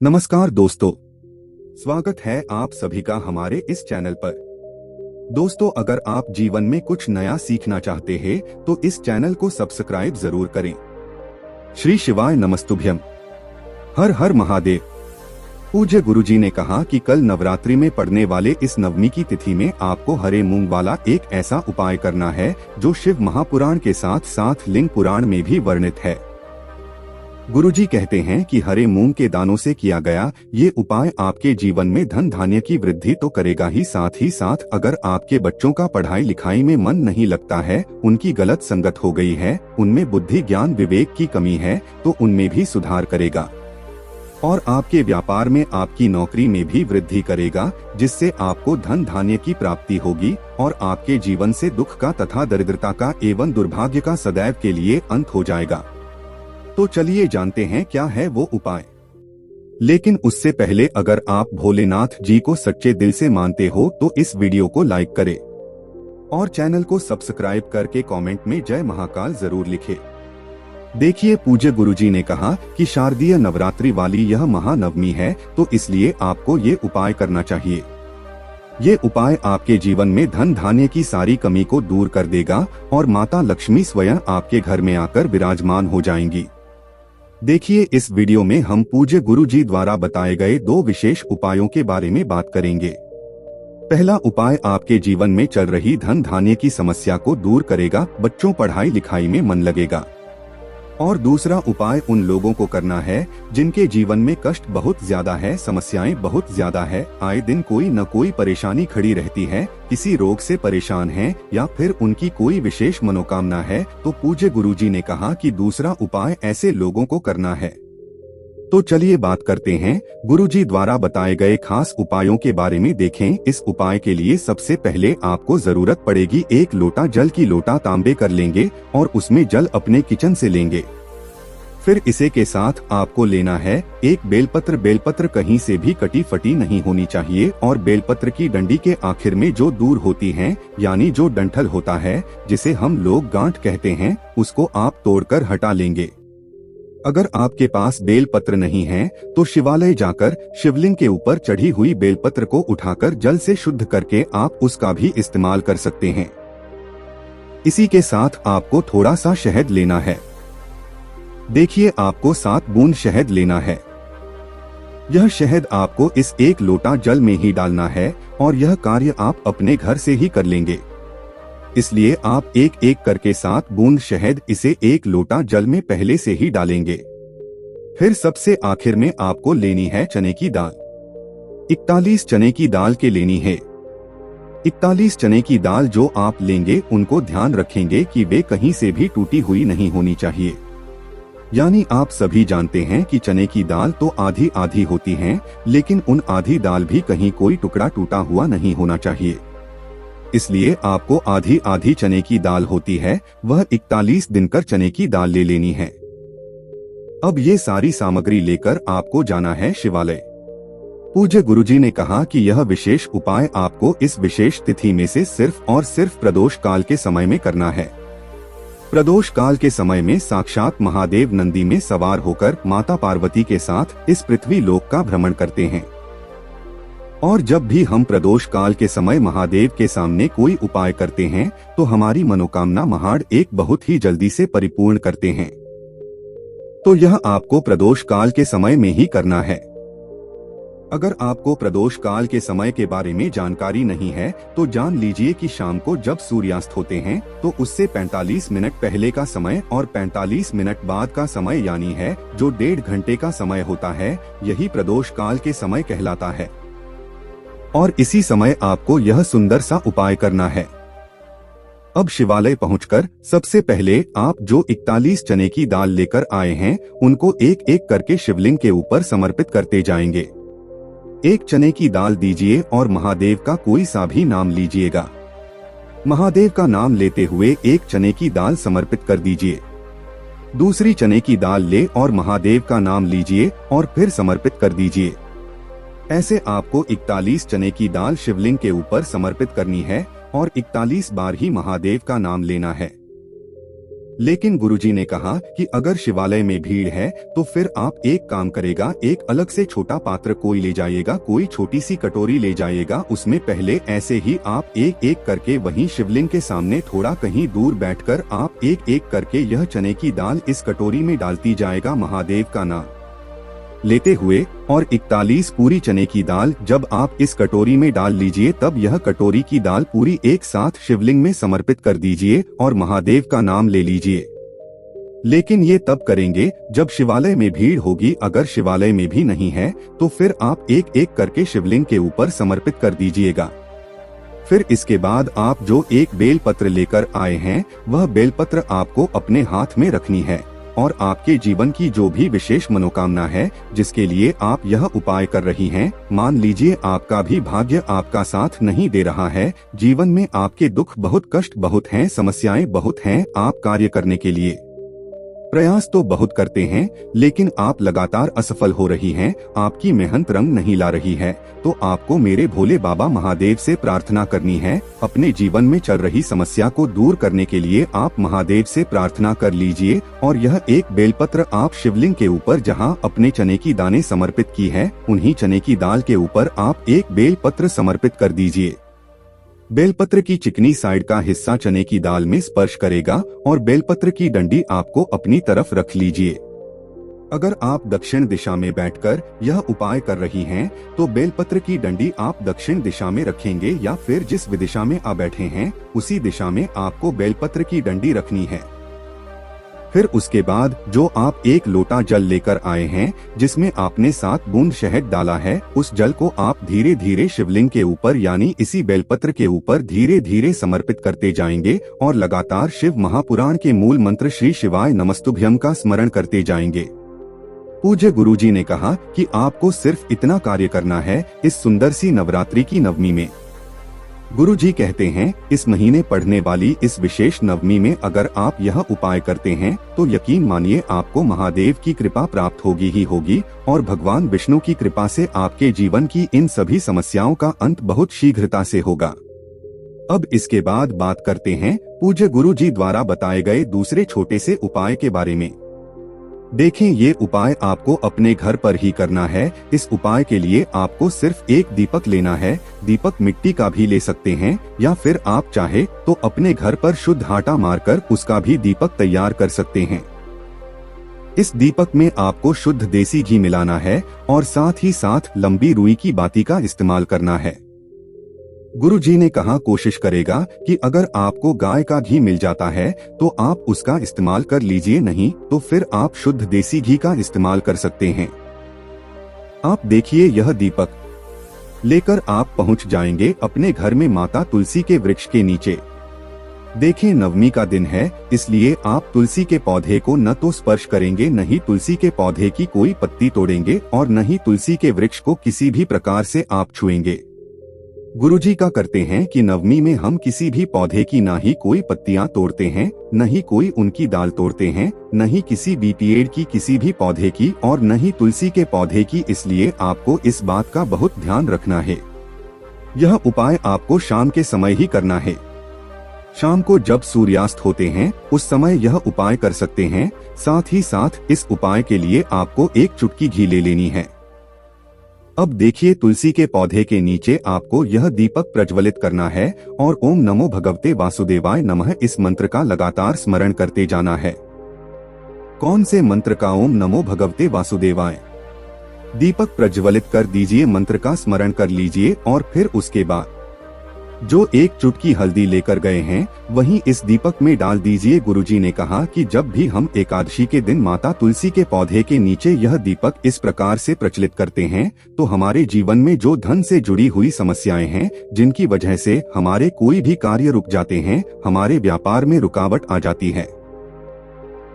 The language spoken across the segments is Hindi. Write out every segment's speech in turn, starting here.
नमस्कार दोस्तों, स्वागत है आप सभी का हमारे इस चैनल पर। दोस्तों, अगर आप जीवन में कुछ नया सीखना चाहते हैं तो इस चैनल को सब्सक्राइब जरूर करें। श्री शिवाय नमस्तुभ्यम। हर हर महादेव। पूज्य गुरुजी ने कहा कि कल नवरात्रि में पड़ने वाले इस नवमी की तिथि में आपको हरे मूंग वाला एक ऐसा उपाय करना है जो शिव महापुराण के साथ साथ लिंग पुराण में भी वर्णित है। गुरुजी कहते हैं कि हरे मूंग के दानों से किया गया ये उपाय आपके जीवन में धन धान्य की वृद्धि तो करेगा ही साथ अगर आपके बच्चों का पढ़ाई लिखाई में मन नहीं लगता है, उनकी गलत संगत हो गई है, उनमें बुद्धि ज्ञान विवेक की कमी है तो उनमें भी सुधार करेगा और आपके व्यापार में आपकी नौकरी में भी वृद्धि करेगा, जिससे आपको धन धान्य की प्राप्ति होगी और आपके जीवन से दुख का तथा दरिद्रता का एवं दुर्भाग्य का सदैव के लिए अंत हो जाएगा। तो चलिए जानते हैं क्या है वो उपाय। लेकिन उससे पहले अगर आप भोलेनाथ जी को सच्चे दिल से मानते हो तो इस वीडियो को लाइक करें और चैनल को सब्सक्राइब करके कमेंट में जय महाकाल जरूर लिखें। देखिए, पूज्य गुरुजी ने कहा कि शारदीय नवरात्रि वाली यह महानवमी है तो इसलिए आपको ये उपाय करना चाहिए। ये उपाय आपके जीवन में धन धान्य की सारी कमी को दूर कर देगा और माता लक्ष्मी स्वयं आपके घर में आकर विराजमान हो जाएंगी। देखिए, इस वीडियो में हम पूज्य गुरुजी द्वारा बताए गए दो विशेष उपायों के बारे में बात करेंगे। पहला उपाय आपके जीवन में चल रही धन धान्य की समस्या को दूर करेगा, बच्चों पढ़ाई लिखाई में मन लगेगा। और दूसरा उपाय उन लोगों को करना है जिनके जीवन में कष्ट बहुत ज्यादा है, समस्याएं बहुत ज्यादा है, आए दिन कोई न कोई परेशानी खड़ी रहती है, किसी रोग से परेशान हैं या फिर उनकी कोई विशेष मनोकामना है, तो पूज्य गुरुजी ने कहा कि दूसरा उपाय ऐसे लोगों को करना है। तो चलिए बात करते हैं गुरुजी द्वारा बताए गए खास उपायों के बारे में। देखें, इस उपाय के लिए सबसे पहले आपको जरूरत पड़ेगी एक लोटा जल की। लोटा तांबे कर लेंगे और उसमें जल अपने किचन से लेंगे। फिर इसे के साथ आपको लेना है एक बेलपत्र। बेलपत्र कहीं से भी कटी फटी नहीं होनी चाहिए और बेलपत्र की डंडी के आखिर में जो दूर होती है, यानी जो डंठल होता है, जिसे हम लोग गांठ कहते हैं, उसको आप तोड़कर हटा लेंगे। अगर आपके पास बेलपत्र नहीं है तो शिवालय जाकर शिवलिंग के ऊपर चढ़ी हुई बेलपत्र को उठाकर जल से शुद्ध करके आप उसका भी इस्तेमाल कर सकते हैं। इसी के साथ आपको थोड़ा सा शहद लेना है। देखिए, आपको 7 बूंद शहद लेना है। यह शहद आपको इस एक लोटा जल में ही डालना है और यह कार्य आप अपने घर से ही कर लेंगे। इसलिए आप एक एक करके 7 बूंद शहद इसे एक लोटा जल में पहले से ही डालेंगे। फिर सबसे आखिर में आपको लेनी है चने की दाल। 41 चने की दाल के लेनी है। 41 चने की दाल जो आप लेंगे उनको ध्यान रखेंगे कि वे कहीं से भी टूटी हुई नहीं होनी चाहिए। यानी आप सभी जानते हैं कि चने की दाल तो आधी आधी होती हैं, लेकिन उन आधी दाल भी कहीं कोई टुकड़ा टूटा हुआ नहीं होना चाहिए। इसलिए आपको आधी आधी चने की दाल होती है, वह 41 दिनकर चने की दाल ले लेनी है। अब ये सारी सामग्री लेकर आपको जाना है शिवालय। पूज्य गुरुजी ने कहा कि यह विशेष उपाय आपको इस विशेष तिथि में से सिर्फ और सिर्फ प्रदोष काल के समय में करना है। प्रदोष काल के समय में साक्षात महादेव नंदी में सवार होकर माता पार्वती के साथ इस पृथ्वी लोक का भ्रमण करते हैं। और जब भी हम प्रदोष काल के समय महादेव के सामने कोई उपाय करते हैं तो हमारी मनोकामना महाड़ एक बहुत ही जल्दी से परिपूर्ण करते हैं। तो यह आपको प्रदोष काल के समय में ही करना है। अगर आपको प्रदोष काल के समय के बारे में जानकारी नहीं है तो जान लीजिए कि शाम को जब सूर्यास्त होते हैं तो उससे 45 मिनट पहले का समय और 45 मिनट बाद का समय, यानी है जो 1.5 घंटे का समय होता है, यही प्रदोष काल के समय कहलाता है। और इसी समय आपको यह सुंदर सा उपाय करना है। अब शिवालय पहुंचकर सबसे पहले आप जो 41 चने की दाल लेकर आए हैं उनको एक एक करके शिवलिंग के ऊपर समर्पित करते जाएंगे। एक चने की दाल दीजिए और महादेव का कोई सा भी नाम लीजिएगा। महादेव का नाम लेते हुए एक चने की दाल समर्पित कर दीजिए। दूसरी चने की दाल ले और महादेव का नाम लीजिए और फिर समर्पित कर दीजिए। ऐसे आपको 41 चने की दाल शिवलिंग के ऊपर समर्पित करनी है और 41 बार ही महादेव का नाम लेना है। लेकिन गुरुजी ने कहा कि अगर शिवालय में भीड़ है तो फिर आप एक काम करेगा, एक अलग से छोटा पात्र कोई ले जाइएगा, कोई छोटी सी कटोरी ले जाइएगा, उसमें पहले ऐसे ही आप एक एक करके वहीं शिवलिंग के सामने थोड़ा कहीं दूर बैठकर आप एक एक करके यह चने की दाल इस कटोरी में डालती जाएगा महादेव का नाम लेते हुए, और 41 पूरी चने की दाल जब आप इस कटोरी में डाल लीजिए तब यह कटोरी की दाल पूरी एक साथ शिवलिंग में समर्पित कर दीजिए और महादेव का नाम ले लीजिए। लेकिन ये तब करेंगे जब शिवालय में भीड़ होगी। अगर शिवालय में भी नहीं है तो फिर आप एक एक करके शिवलिंग के ऊपर समर्पित कर दीजिएगा। फिर इसके बाद आप जो एक बेलपत्र लेकर आए हैं वह बेलपत्र आपको अपने हाथ में रखनी है और आपके जीवन की जो भी विशेष मनोकामना है जिसके लिए आप यह उपाय कर रही हैं, मान लीजिए आपका भी भाग्य आपका साथ नहीं दे रहा है, जीवन में आपके दुख बहुत, कष्ट बहुत हैं, समस्याएं बहुत हैं, आप कार्य करने के लिए प्रयास तो बहुत करते हैं लेकिन आप लगातार असफल हो रही हैं, आपकी मेहनत रंग नहीं ला रही है, तो आपको मेरे भोले बाबा महादेव से प्रार्थना करनी है। अपने जीवन में चल रही समस्या को दूर करने के लिए आप महादेव से प्रार्थना कर लीजिए और यह एक बेलपत्र आप शिवलिंग के ऊपर जहां अपने चने की दाने समर्पित की है उन्हीं चने की दाल के ऊपर आप एक बेलपत्र समर्पित कर दीजिए। बेलपत्र की चिकनी साइड का हिस्सा चने की दाल में स्पर्श करेगा और बेलपत्र की डंडी आपको अपनी तरफ रख लीजिए। अगर आप दक्षिण दिशा में बैठकर यह उपाय कर रही हैं, तो बेलपत्र की डंडी आप दक्षिण दिशा में रखेंगे या फिर जिस दिशा में आप बैठे हैं उसी दिशा में आपको बेलपत्र की डंडी रखनी है। फिर उसके बाद जो आप एक लोटा जल लेकर आए हैं जिसमें आपने 7 बूंद शहद डाला है, उस जल को आप धीरे धीरे शिवलिंग के ऊपर यानी इसी बेलपत्र के ऊपर धीरे धीरे समर्पित करते जाएंगे और लगातार शिव महापुराण के मूल मंत्र श्री शिवाय नमस्तुभ्यम का स्मरण करते जाएंगे। पूज्य गुरुजी ने कहा कि आपको सिर्फ इतना कार्य करना है इस सुंदर सी नवरात्रि की नवमी में। गुरुजी कहते हैं इस महीने पढ़ने वाली इस विशेष नवमी में अगर आप यह उपाय करते हैं तो यकीन मानिए आपको महादेव की कृपा प्राप्त होगी ही होगी और भगवान विष्णु की कृपा से आपके जीवन की इन सभी समस्याओं का अंत बहुत शीघ्रता से होगा। अब इसके बाद बात करते हैं पूज्य गुरुजी द्वारा बताए गए दूसरे छोटे से उपाय के बारे में। देखें, ये उपाय आपको अपने घर पर ही करना है। इस उपाय के लिए आपको सिर्फ एक दीपक लेना है। दीपक मिट्टी का भी ले सकते हैं या फिर आप चाहे तो अपने घर पर शुद्ध आटा मारकर उसका भी दीपक तैयार कर सकते हैं। इस दीपक में आपको शुद्ध देसी घी मिलाना है और साथ ही साथ लंबी रुई की बाती का इस्तेमाल करना है। गुरुजी ने कहा कोशिश करेगा कि अगर आपको गाय का घी मिल जाता है तो आप उसका इस्तेमाल कर लीजिए, नहीं तो फिर आप शुद्ध देसी घी का इस्तेमाल कर सकते हैं। आप देखिए यह दीपक लेकर आप पहुंच जाएंगे अपने घर में माता तुलसी के वृक्ष के नीचे। देखें, नवमी का दिन है इसलिए आप तुलसी के पौधे को न तो स्पर्श करेंगे, न ही तुलसी के पौधे की कोई पत्ती तोड़ेंगे और न ही तुलसी के वृक्ष को किसी भी प्रकार से आप छुएंगे। गुरुजी का करते हैं कि नवमी में हम किसी भी पौधे की ना ही कोई पत्तियां तोड़ते हैं, न ही कोई उनकी दाल तोड़ते हैं, न ही किसी भी पेड़ की किसी भी पौधे की और न ही तुलसी के पौधे की। इसलिए आपको इस बात का बहुत ध्यान रखना है। यह उपाय आपको शाम के समय ही करना है। शाम को जब सूर्यास्त होते हैं उस समय यह उपाय कर सकते हैं। साथ ही साथ इस उपाय के लिए आपको एक चुटकी घी ले लेनी है। अब देखिए, तुलसी के पौधे के नीचे आपको यह दीपक प्रज्वलित करना है और ओम नमो भगवते वासुदेवाय नमः इस मंत्र का लगातार स्मरण करते जाना है। कौन से मंत्र का? ओम नमो भगवते वासुदेवाय। दीपक प्रज्वलित कर दीजिए, मंत्र का स्मरण कर लीजिए और फिर उसके बाद जो एक चुटकी हल्दी लेकर गए हैं वहीं इस दीपक में डाल दीजिए। गुरुजी ने कहा कि जब भी हम एकादशी के दिन माता तुलसी के पौधे के नीचे यह दीपक इस प्रकार से प्रचलित करते हैं तो हमारे जीवन में जो धन से जुड़ी हुई समस्याएं हैं, जिनकी वजह से हमारे कोई भी कार्य रुक जाते हैं, हमारे व्यापार में रुकावट आ जाती है,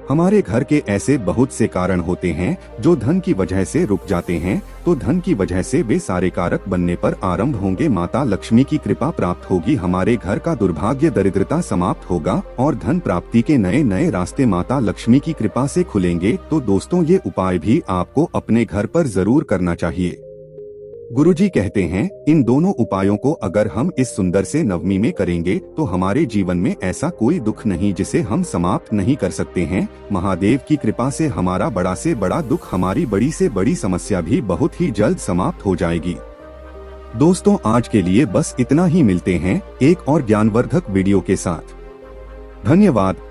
हमारे घर के ऐसे बहुत से कारण होते हैं जो धन की वजह से रुक जाते हैं, तो धन की वजह से वे सारे कारक बनने पर आरंभ होंगे। माता लक्ष्मी की कृपा प्राप्त होगी, हमारे घर का दुर्भाग्य दरिद्रता समाप्त होगा और धन प्राप्ति के नए नए रास्ते माता लक्ष्मी की कृपा से खुलेंगे। तो दोस्तों, ये उपाय भी आपको अपने घर पर जरूर करना चाहिए। गुरुजी कहते हैं, इन दोनों उपायों को अगर हम इस सुंदर से नवमी में करेंगे तो हमारे जीवन में ऐसा कोई दुख नहीं जिसे हम समाप्त नहीं कर सकते हैं। महादेव की कृपा से हमारा बड़ा से बड़ा दुख, हमारी बड़ी से बड़ी समस्या भी बहुत ही जल्द समाप्त हो जाएगी। दोस्तों, आज के लिए बस इतना ही। मिलते हैं एक और ज्ञानवर्धक वीडियो के साथ। धन्यवाद।